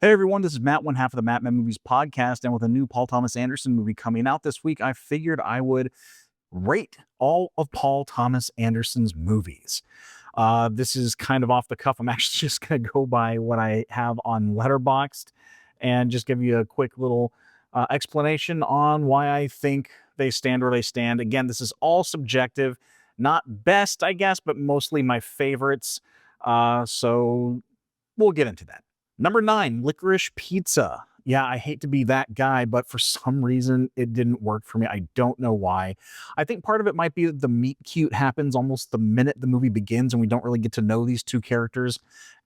Hey everyone, this is Matt, one half of the Matt Men Movies podcast, and with a new Paul Thomas Anderson movie coming out this week, I figured I would rate all of Paul Thomas Anderson's movies. This is kind of off the cuff. I'm actually just going to go by what I have on Letterboxd and just give you a quick little explanation on why I think they stand where they stand. Again, this is all subjective, not best, I guess, but mostly my favorites. So we'll get into that. Number 9, Licorice Pizza. Yeah, I hate to be that guy, but for some reason it didn't work for me. I don't know why. I think part of it might be that the meet cute happens almost the minute the movie begins, and we don't really get to know these two characters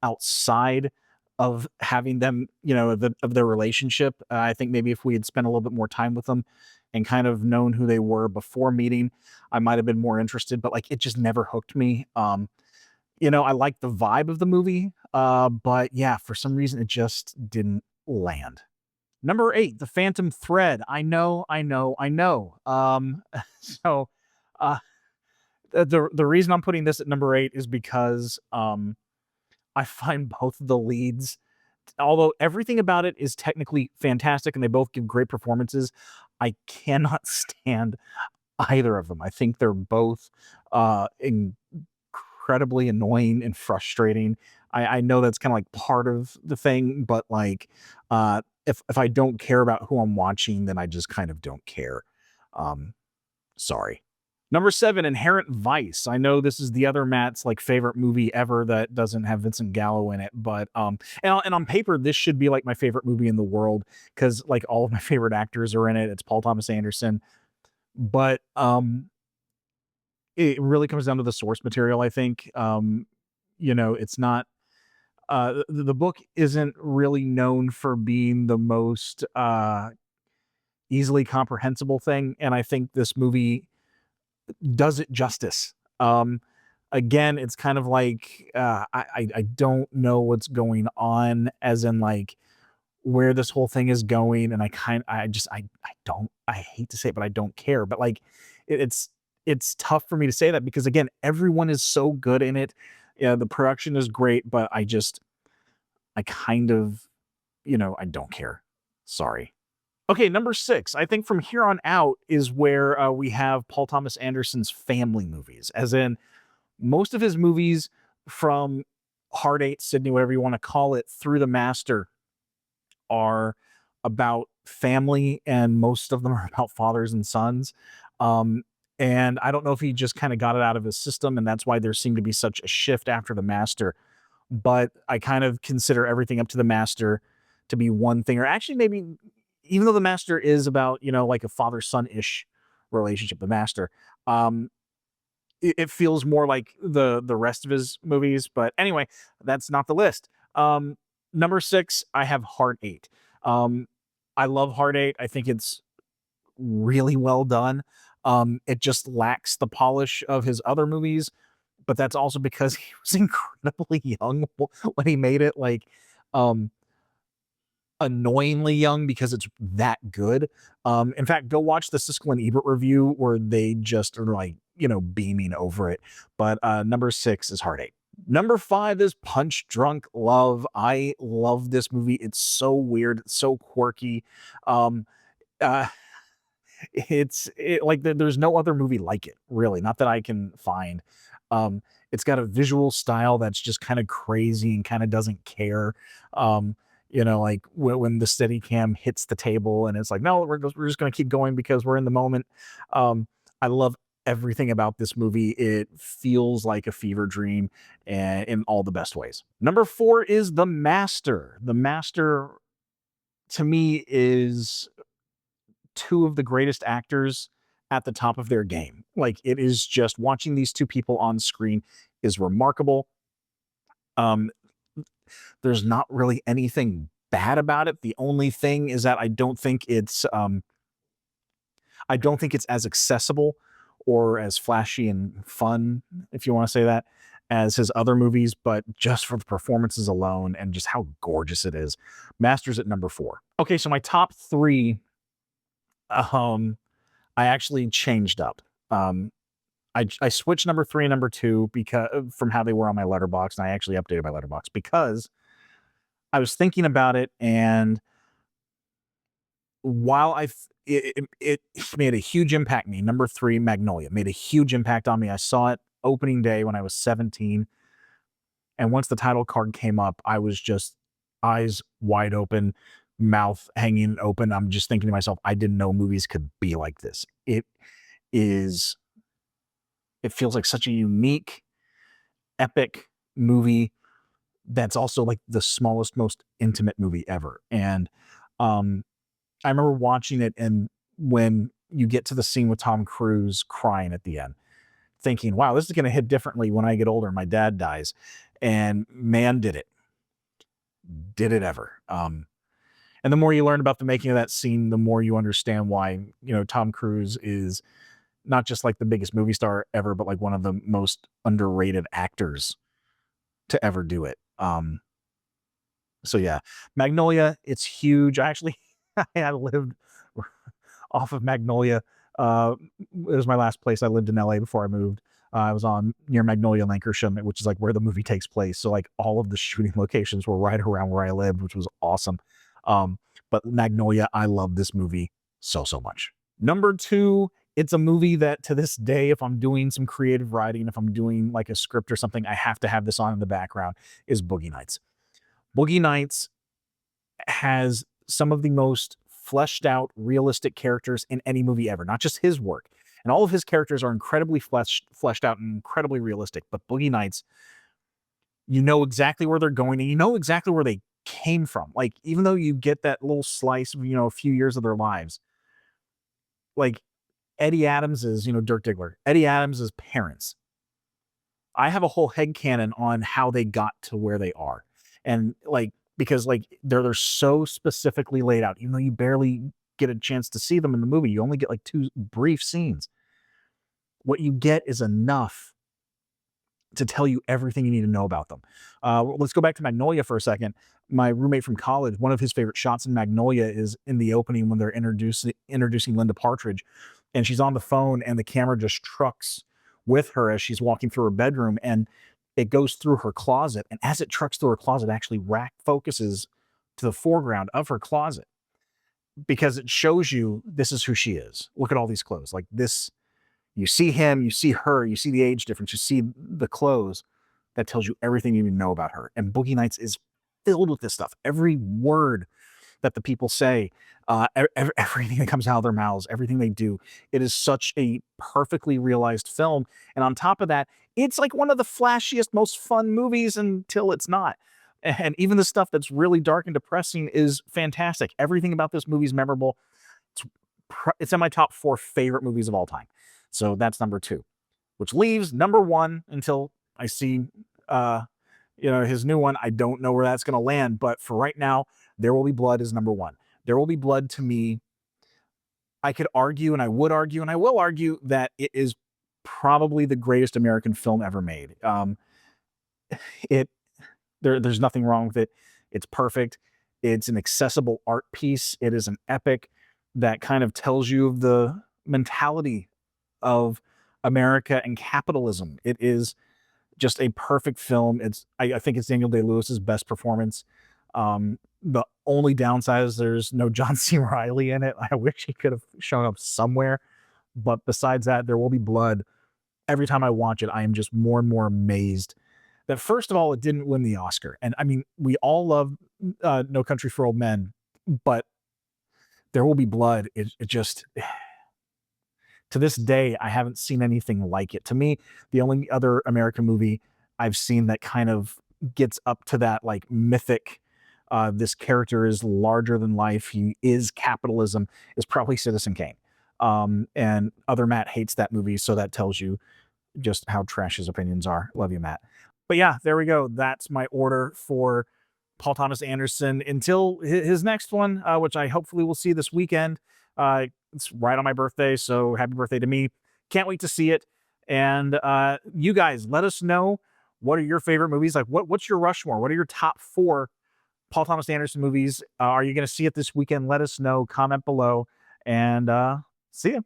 outside of having them, of their relationship. I think maybe if we had spent a little bit more time with them and kind of known who they were before meeting, I might have been more interested, but like it just never hooked me. I like the vibe of the movie, but yeah, for some reason it just didn't land. Number 8, The Phantom Thread. I know, I know, I know. So uh, the reason I'm putting this at number 8 is because I find both of the leads, although everything about it is technically fantastic and they both give great performances, I cannot stand either of them. I think they're both incredibly annoying and frustrating. I know that's kind of like part of the thing, but like if I don't care about who I'm watching, then I just kind of don't care. Um, Sorry. Number 7, Inherent Vice. I know this is the other Matt's like favorite movie ever that doesn't have Vincent Gallo in it, but and on paper this should be like my favorite movie in the world because like all of my favorite actors are in it. It's Paul Thomas Anderson, but it really comes down to the source material, I think. It's not the book isn't really known for being the most easily comprehensible thing, and I think this movie does it justice. Again, it's kind of like I don't know what's going on, as in like where this whole thing is going, and I don't, I hate to say it, but I don't care. But like it's it's tough for me to say that because again, everyone is so good in it. Yeah, the production is great, but I kind of, I don't care. Sorry. Okay, number 6. I think from here on out is where we have Paul Thomas Anderson's family movies, as in most of his movies from Hard Eight, Sydney, whatever you want to call it, through The Master are about family, and most of them are about fathers and sons. Um, and I don't know if he just kind of got it out of his system, and that's why there seemed to be such a shift after The Master. But I kind of consider everything up to The Master to be one thing, or actually maybe even though The Master is about, like a father son ish relationship, The Master, um, it feels more like the rest of his movies. But anyway, that's not the list. Number 6, I have Heart Eight. Um, I love Heart Eight. I think it's really well done. It just lacks the polish of his other movies, but that's also because he was incredibly young when he made it. Like, um, annoyingly young because it's that good. In fact, go watch the Siskel and Ebert review where they just are like, beaming over it. But number 6 is Heart Eight. Number 5 is Punch Drunk Love. I love this movie. It's so weird, it's so quirky. Um, uh, there's no other movie like it, really. Not that I can find. Um, it's got a visual style that's just kind of crazy and kind of doesn't care. Um, like when the steady cam hits the table and it's like, no, we're just going to keep going because we're in the moment. I love everything about this movie. It feels like a fever dream and in all the best ways. Number 4 is The Master. The Master to me is two of the greatest actors at the top of their game. Like it is just watching these two people on screen is remarkable. Um, there's not really anything bad about it. The only thing is that I don't think it's as accessible or as flashy and fun, if you want to say that, as his other movies, but just for the performances alone and just how gorgeous it is. Masters at number 4. Okay, so my top 3, um I actually changed up. Um, I switched number 3 and number 2 because from how they were on my letterbox, and I actually updated my letterbox because I was thinking about it, and while it made a huge impact on me. Number 3, Magnolia, made a huge impact on me. I saw it opening day when I was 17, and once the title card came up, I was just eyes wide open, mouth hanging open. I'm just thinking to myself, I didn't know movies could be like this. Is it feels like such a unique, epic movie that's also like the smallest, most intimate movie ever. And um I remember watching it, and when you get to the scene with Tom Cruise crying at the end, thinking, wow, this is going to hit differently when I get older and my dad dies. And man, did it ever. And the more you learn about the making of that scene, the more you understand why, Tom Cruise is not just like the biggest movie star ever, but like one of the most underrated actors to ever do it. So yeah, Magnolia, it's huge. I actually, I lived off of Magnolia. It was my last place. I lived in LA before I moved. I was on near Magnolia, Lancashire, which is like where the movie takes place. So like all of the shooting locations were right around where I lived, which was awesome. Um, but Magnolia, I love this movie so much. Number 2, it's a movie that to this day, if I'm doing some creative writing, if I'm doing like a script or something, I have to have this on in the background, is Boogie Nights. Boogie Nights has some of the most fleshed out, realistic characters in any movie ever, not just his work. And all of his characters are incredibly fleshed out and incredibly realistic. But Boogie Nights, you know exactly where they're going, and you know exactly where they came from. Like, even though you get that little slice of, a few years of their lives, like Eddie Adams's, Dirk Diggler, Eddie Adams's parents, I have a whole headcanon on how they got to where they are. And like, because like they're so specifically laid out, even though you barely get a chance to see them in the movie, you only get like 2 brief scenes. What you get is enough to tell you everything you need to know about them. Let's go back to Magnolia for a second. My roommate from college, one of his favorite shots in Magnolia is in the opening when they're introducing Linda Partridge, and she's on the phone, and the camera just trucks with her as she's walking through her bedroom, and it goes through her closet, and as it trucks through her closet, actually rack focuses to the foreground of her closet because it shows you this is who she is. Look at all these clothes, like this you see him, you see her, you see the age difference, you see the clothes. That tells you everything you need to know about her. And Boogie Nights is filled with this stuff. Every word that the people say, everything that comes out of their mouths, everything they do. It is such a perfectly realized film. And on top of that, it's like one of the flashiest, most fun movies until it's not. And even the stuff that's really dark and depressing is fantastic. Everything about this movie is memorable. It's, it's in my top 4 favorite movies of all time. So that's number 2, which leaves number 1 until I see his new one. I don't know where that's going to land, but for right now, There Will Be Blood is number 1. There Will Be Blood, to me, I could argue, and I would argue, and I will argue that it is probably the greatest American film ever made. It there's nothing wrong with it. It's perfect. It's an accessible art piece. It is an epic that kind of tells you of the mentality of America and capitalism. It is just a perfect film. I think it's Daniel Day-Lewis's best performance. The only downside is there's no John C. Reilly in it. I wish he could have shown up somewhere. But besides that, There Will Be Blood. Every time I watch it, I am just more and more amazed that, first of all, it didn't win the Oscar. And I mean, we all love No Country for Old Men, but There Will Be Blood. It just, to this day, I haven't seen anything like it. To me, the only other American movie I've seen that kind of gets up to that like mythic, this character is larger than life, he is capitalism, is probably Citizen Kane. And other Matt hates that movie, so that tells you just how trash his opinions are. Love you, Matt. But yeah, there we go. That's my order for Paul Thomas Anderson until his next one, which I hopefully will see this weekend. It's right on my birthday, so happy birthday to me. Can't wait to see it. And you guys, let us know, what are your favorite movies? Like, what's your Rushmore? What are your top 4 Paul Thomas Anderson movies? Are you going to see it this weekend? Let us know. Comment below. And see you.